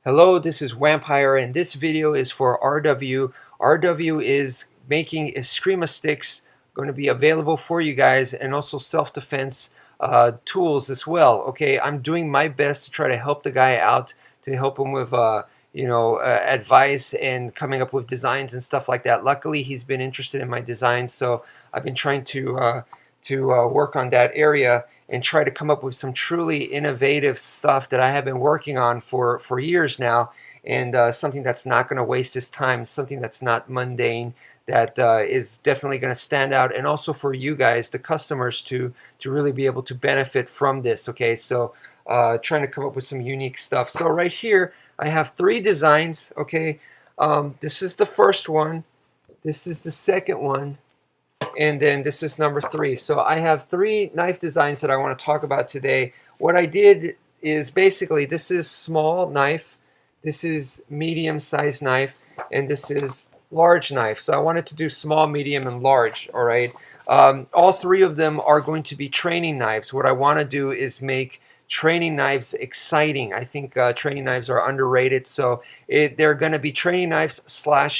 Hello, this is wmpyr, and this video is for RW. RW is making Eskrima sticks, going to be available for you guys, and also self-defense tools as well. Okay, I'm doing my best to try to help the guy out, to help him with advice and coming up with designs and stuff like that. Luckily, he's been interested in my designs, so I've been trying to work on that area and try to come up with some truly innovative stuff that I have been working on for years now, and something that's not going to waste his time, something that's not mundane, that is definitely going to stand out, and also for you guys, the customers, to really be able to benefit from this. Okay, so trying to come up with some unique stuff. So right here I have 3 designs. Okay, this is the first one, this is the second one, and then this is number 3. So I have 3 knife designs that I want to talk about today. What I did is basically, this is small knife, this is medium sized knife, and this is large knife. So I wanted to do small, medium, and large. All right. All 3 of them are going to be training knives. What I want to do is make training knives exciting. I think training knives are underrated. So they're going to be training knives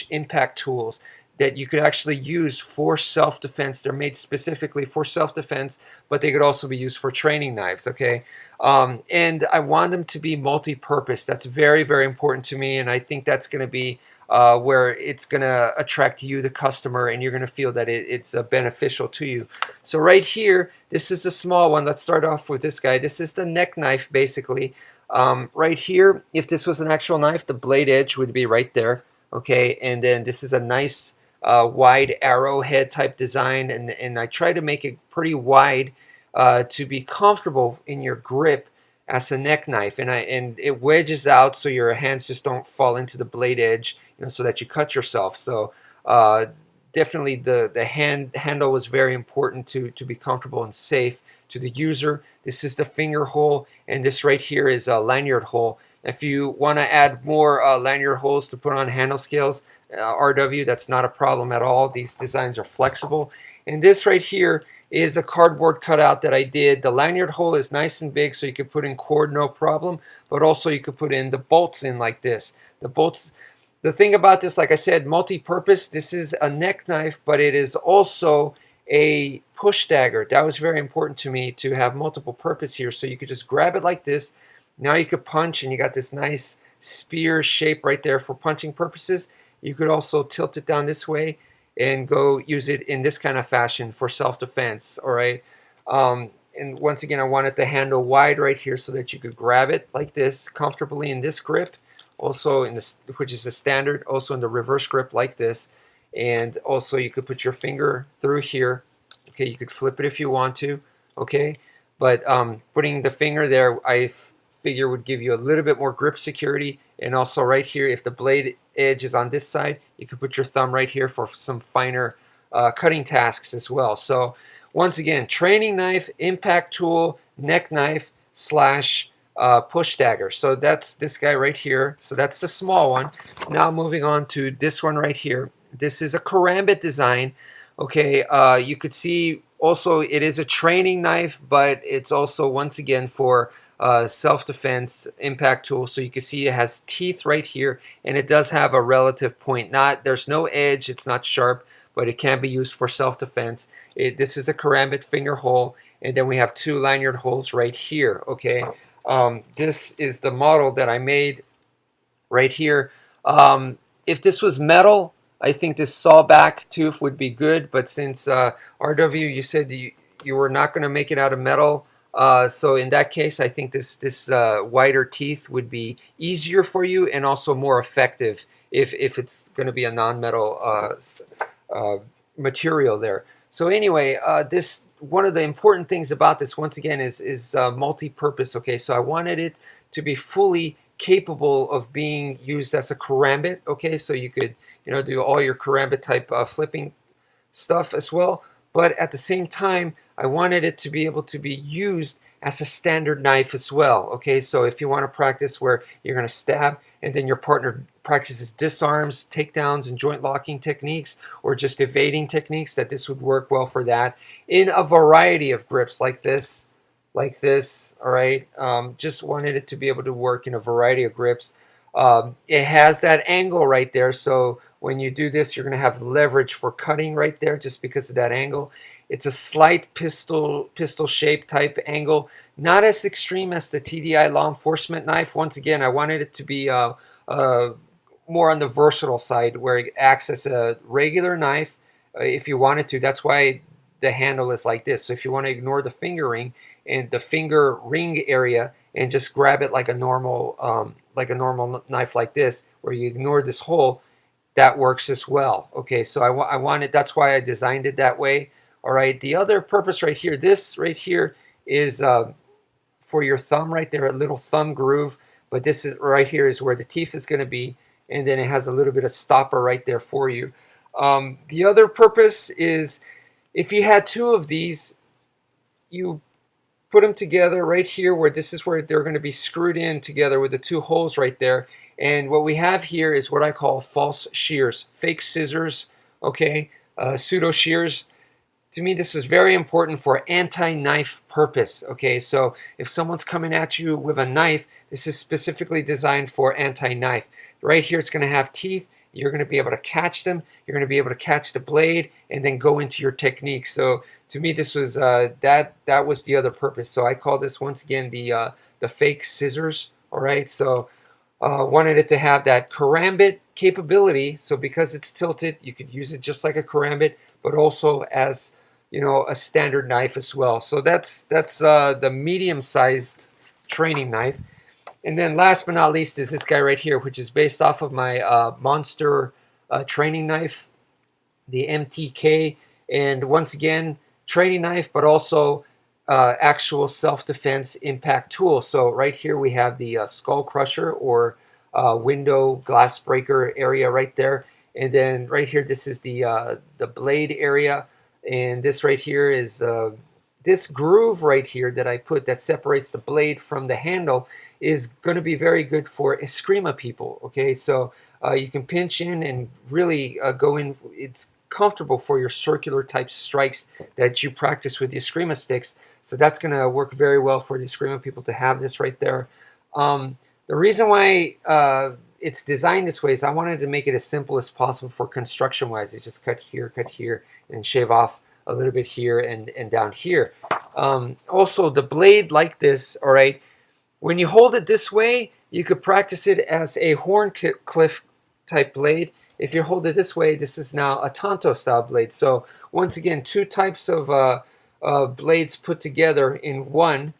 / impact tools that you could actually use for self-defense. They're made specifically for self-defense, but they could also be used for training knives. Okay, and I want them to be multi-purpose. That's very, very important to me, and I think that's going to be where it's going to attract you, the customer, and you're going to feel that it's beneficial to you. So right here, this is the small one. Let's start off with this guy. This is the neck knife, basically. Right here, if this was an actual knife, the blade edge would be right there. Okay, and then this is a nice wide arrowhead type design, and I try to make it pretty wide to be comfortable in your grip as a neck knife, and it wedges out so your hands just don't fall into the blade edge, so that you cut yourself. So definitely the handle was very important to be comfortable and safe to the user. This is the finger hole, and this right here is a lanyard hole. If you want to add more lanyard holes to put on handle scales, RW, that's not a problem at all. These designs are flexible. And this right here is a cardboard cutout that I did. The lanyard hole is nice and big, so you could put in cord no problem, but also you could put in the bolts in like this. The bolts, the thing about this, like I said, multi-purpose. This is a neck knife, but it is also a push dagger. That was very important to me, to have multiple purpose here, so you could just grab it like this. Now you could punch, and you got this nice spear shape right there for punching purposes. You could also tilt it down this way and go use it in this kind of fashion for self-defense. All right. And once again, I wanted the handle wide right here so that you could grab it like this comfortably in this grip, also in this, which is the standard, also in the reverse grip like this. And also you could put your finger through here. Okay, you could flip it if you want to. Okay, but putting the finger there, I figure would give you a little bit more grip security. And also right here, if the blade edge is on this side, you can put your thumb right here for some finer cutting tasks as well. So once again, training knife, impact tool, neck knife / push dagger. So that's this guy right here. So that's the small one. Now moving on to this one right here. This is a karambit design. Okay, you could see also it is a training knife, but it's also, once again, for self-defense impact tool. So you can see it has teeth right here, and it does have a relative point. There's no edge, it's not sharp, but it can be used for self-defense. This is the karambit finger hole, and then we have 2 lanyard holes right here. Okay, this is the model that I made right here. If this was metal, I think this sawback tooth would be good, but since RW, you said you were not going to make it out of metal, so in that case, I think this wider teeth would be easier for you and also more effective if it's going to be a non-metal material there. So anyway, this, one of the important things about this, once again, is multi-purpose. Okay, so I wanted it to be fully capable of being used as a karambit. Okay, so you could do all your karambit type flipping stuff as well. But at the same time, I wanted it to be able to be used as a standard knife as well. Okay, so if you want to practice where you're going to stab and then your partner practices disarms, takedowns, and joint locking techniques, or just evading techniques, that this would work well for that in a variety of grips like this, all right. Just wanted it to be able to work in a variety of grips. It has that angle right there, so when you do this, you're going to have leverage for cutting right there just because of that angle. It's a slight pistol shape type angle, not as extreme as the TDI law enforcement knife. Once again, I wanted it to be more on the versatile side, where it acts as a regular knife if you wanted to. That's why the handle is like this. So if you want to ignore the finger ring and the finger ring area and just grab it like a normal knife like this, where you ignore this hole, that works as well. Okay, so I wanted, that's why I designed it that way. All right, the other purpose right here, this right here is for your thumb right there, a little thumb groove, but this is right here is where the teeth is going to be, and then it has a little bit of stopper right there for you. The other purpose is if you had two of these, you put them together right here, where this is where they're going to be screwed in together with the two holes right there. And what we have here is what I call false shears, fake scissors, okay, pseudo shears. To me, this is very important for anti-knife purpose, okay? So if someone's coming at you with a knife, this is specifically designed for anti-knife. Right here, it's going to have teeth. You're going to be able to catch them. You're going to be able to catch the blade and then go into your technique. So to me, this was that was the other purpose. So I call this, once again, the fake scissors. All right. So wanted it to have that karambit capability. So because it's tilted, you could use it just like a karambit, but also as, you know, a standard knife as well. So that's the medium-sized training knife. And then last but not least is this guy right here, which is based off of my monster training knife, the MTK. And once again, training knife, but also actual self-defense impact tool. So right here we have the skull crusher, or window glass breaker area right there. And then right here, this is the blade area. And this right here is this groove right here that I put that separates the blade from the handle is going to be very good for Eskrima people. Okay, so you can pinch in and really go in. It's comfortable for your circular type strikes that you practice with the Eskrima sticks. So that's going to work very well for the Eskrima people to have this right there. The reason why it's designed this way is I wanted to make it as simple as possible for construction wise. You just cut here, and shave off a little bit here and down here. Also, the blade like this, all right, when you hold it this way, you could practice it as a horn cliff type blade. If you hold it this way, this is now a Tonto style blade. So once again, two types of blades put together in one,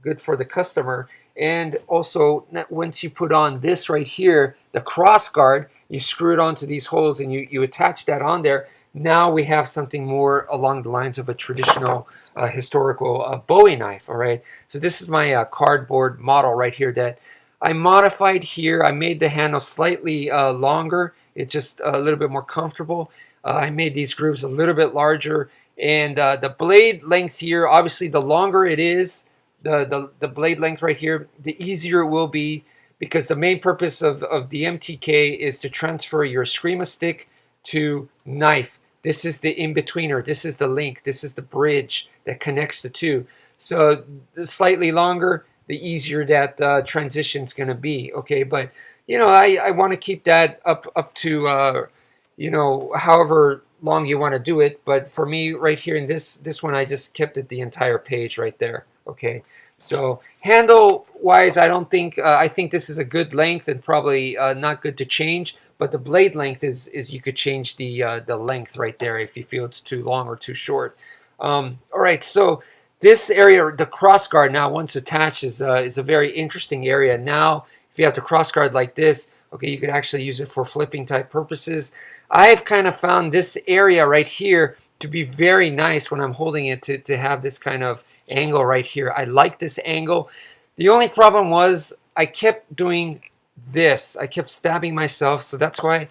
good for the customer. And also, once you put on this right here, the cross guard, you screw it onto these holes and you attach that on there. Now we have something more along the lines of a traditional historical Bowie knife. All right, so this is my cardboard model right here that I modified here. I made the handle slightly longer. It's just a little bit more comfortable. I made these grooves a little bit larger, and the blade length here, obviously the longer it is, the blade length right here, the easier it will be, because the main purpose of the MTK is to transfer your Eskrima stick to knife. This is the in-betweener. This is the link. This is the bridge that connects the two. So the slightly longer, the easier that transition is going to be. Okay, but you know, I want to keep that up to you know, however long you want to do it. But for me, right here in this one, I just kept it the entire page right there. Okay, so handle wise, I don't think I think this is a good length and probably not good to change. But the blade length is you could change the length right there if you feel it's too long or too short. All right, so this area, the cross guard, now once attached is a very interesting area. Now, if you have the cross guard like this, okay, you could actually use it for flipping type purposes. I've kind of found this area right here to be very nice when I'm holding it, to have this kind of angle right here. I like this angle. The only problem was I kept doing this. I kept stabbing myself, so that's why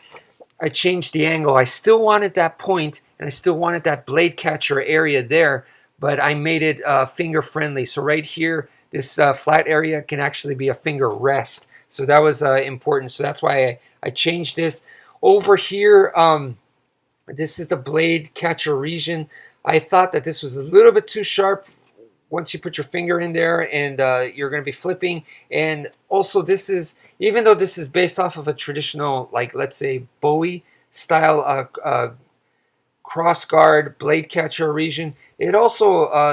I changed the angle. I still wanted that point, and I still wanted that blade catcher area there, but I made it finger friendly. So right here, this flat area can actually be a finger rest. So that was important. So that's why I changed this. Over here, this is the blade catcher region. I thought that this was a little bit too sharp once you put your finger in there, and you're going to be flipping. And also, this is, even though this is based off of a traditional, like, let's say Bowie style cross guard blade catcher region, it also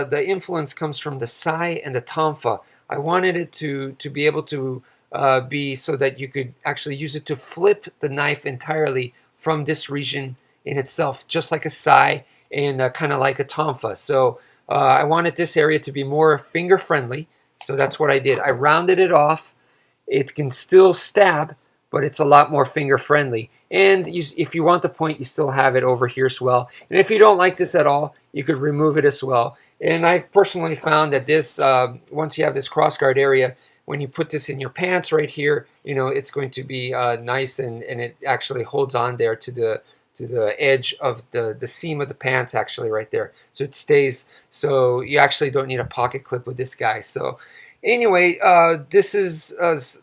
the influence comes from the Sai and the Tonfa. I wanted it to be able to be so that you could actually use it to flip the knife entirely from this region in itself, just like a Sai and kind of like a Tonfa. So I wanted this area to be more finger friendly, so that's what I did. I rounded it off. It can still stab, but it's a lot more finger friendly. And if you want the point, you still have it over here as well. And if you don't like this at all, you could remove it as well. And I've personally found that this, once you have this crossguard area, when you put this in your pants right here, you know, it's going to be nice, and it actually holds on there to the edge of the seam of the pants, actually right there. So it stays, so you actually don't need a pocket clip with this guy. So anyway, this is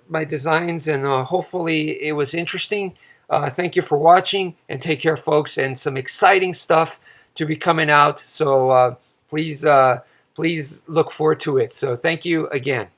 my designs, and hopefully it was interesting. Thank you for watching, and take care, folks, and some exciting stuff to be coming out. So please look forward to it. So thank you again.